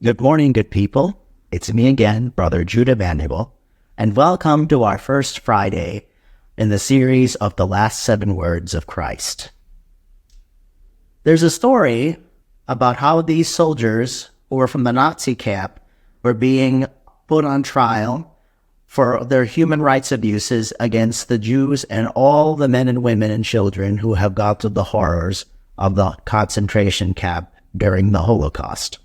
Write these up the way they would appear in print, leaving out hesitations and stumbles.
Good morning, good people. It's me again, Brother Jude Emmanuel, and welcome to our first Friday in the series of the last 7 words of Christ. There's a story about how these soldiers who were from the Nazi camp were being put on trial for their human rights abuses against the Jews and all the men and women and children who have gone through the horrors of the concentration camp during the Holocaust.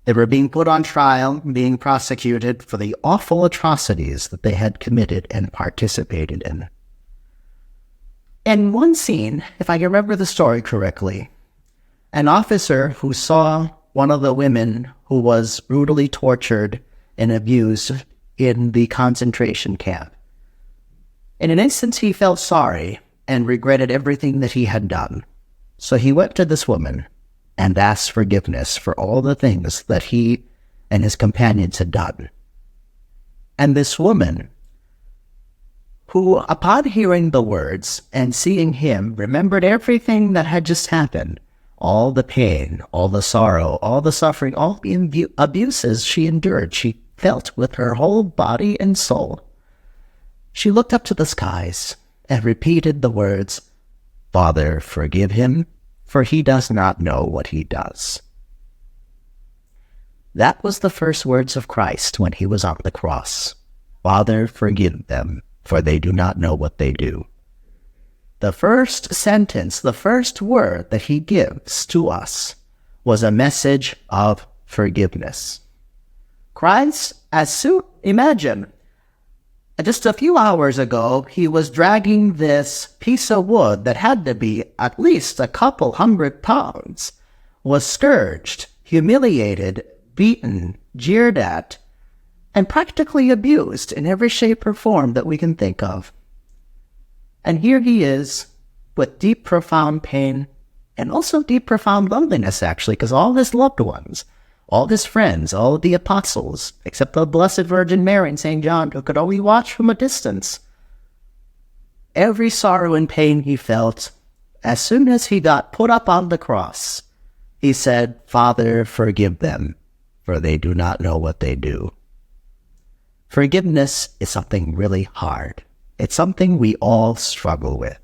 They were being put on trial, being prosecuted for the awful atrocities that they had committed and participated in. In one scene, if I remember the story correctly, an officer who saw one of the women who was brutally tortured and abused in the concentration camp. In an instant, he felt sorry and regretted everything that he had done. So he went to this woman and asked forgiveness for all the things that he and his companions had done. And this woman, who upon hearing the words and seeing him, remembered everything that had just happened, all the pain, all the sorrow, all the suffering, all the abuses she endured, she felt with her whole body and soul. She looked up to the skies and repeated the words, "Father, forgive him, for he does not know what he does." That was the first words of Christ when he was on the cross. "Father, forgive them, for they do not know what they do." The first sentence, the first word that he gives to us was a message of forgiveness. Christ, imagine, just a few hours ago, he was dragging this piece of wood that had to be at least a couple 100 pounds, was scourged, humiliated, beaten, jeered at, and practically abused in every shape or form that we can think of. And here he is with deep, profound pain and also deep, profound loneliness, actually, because all his loved ones, all his friends, all the apostles, except the Blessed Virgin Mary and St. John, who could only watch from a distance. Every sorrow and pain he felt, as soon as he got put up on the cross, he said, "Father, forgive them, for they do not know what they do." Forgiveness is something really hard. It's something we all struggle with.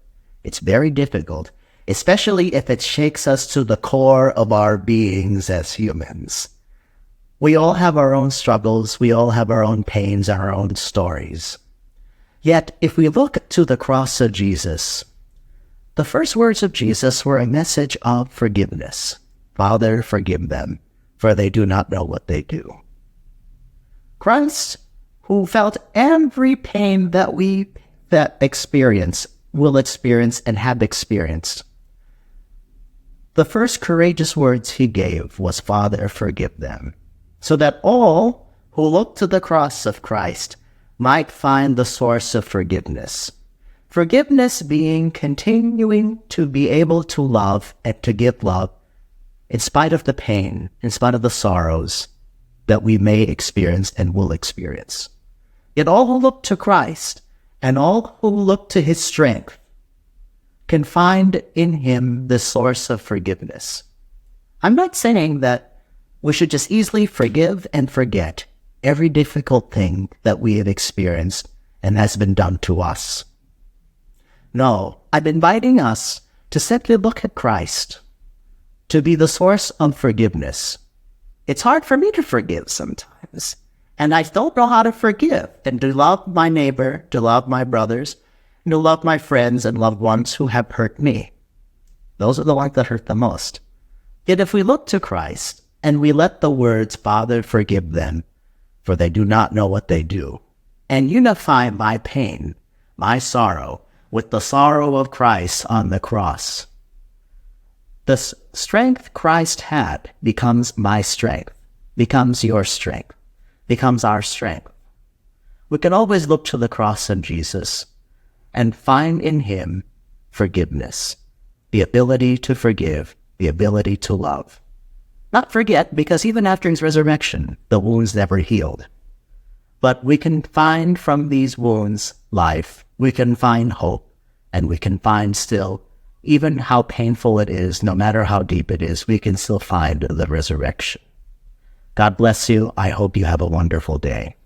It's very difficult, especially if it shakes us to the core of our beings as humans. We all have our own struggles, we all have our own pains and our own stories. Yet, if we look to the cross of Jesus, the first words of Jesus were a message of forgiveness. "Father, forgive them, for they do not know what they do." Christ, who felt every pain that we will experience and have experienced, the first courageous words he gave was, "Father, forgive them," so that all who look to the cross of Christ might find the source of forgiveness. Forgiveness being continuing to be able to love and to give love in spite of the pain, in spite of the sorrows that we may experience and will experience. Yet all who look to Christ and all who look to his strength can find in him the source of forgiveness. I'm not saying that we should just easily forgive and forget every difficult thing that we have experienced and has been done to us. No, I'm inviting us to simply look at Christ, to be the source of forgiveness. It's hard for me to forgive sometimes, and I don't know how to forgive and to love my neighbor, to love my brothers, and to love my friends and loved ones who have hurt me. Those are the ones that hurt the most. Yet if we look to Christ and we let the words, "Father, forgive them, for they do not know what they do," and unify my pain, my sorrow, with the sorrow of Christ on the cross, the strength Christ had becomes my strength, becomes your strength, becomes our strength. We can always look to the cross of Jesus and find in him forgiveness, the ability to forgive, the ability to love. Not forget, because even after his resurrection, the wounds never healed. But we can find from these wounds life, we can find hope, and we can find still, even how painful it is, no matter how deep it is, we can still find the resurrection. God bless you. I hope you have a wonderful day.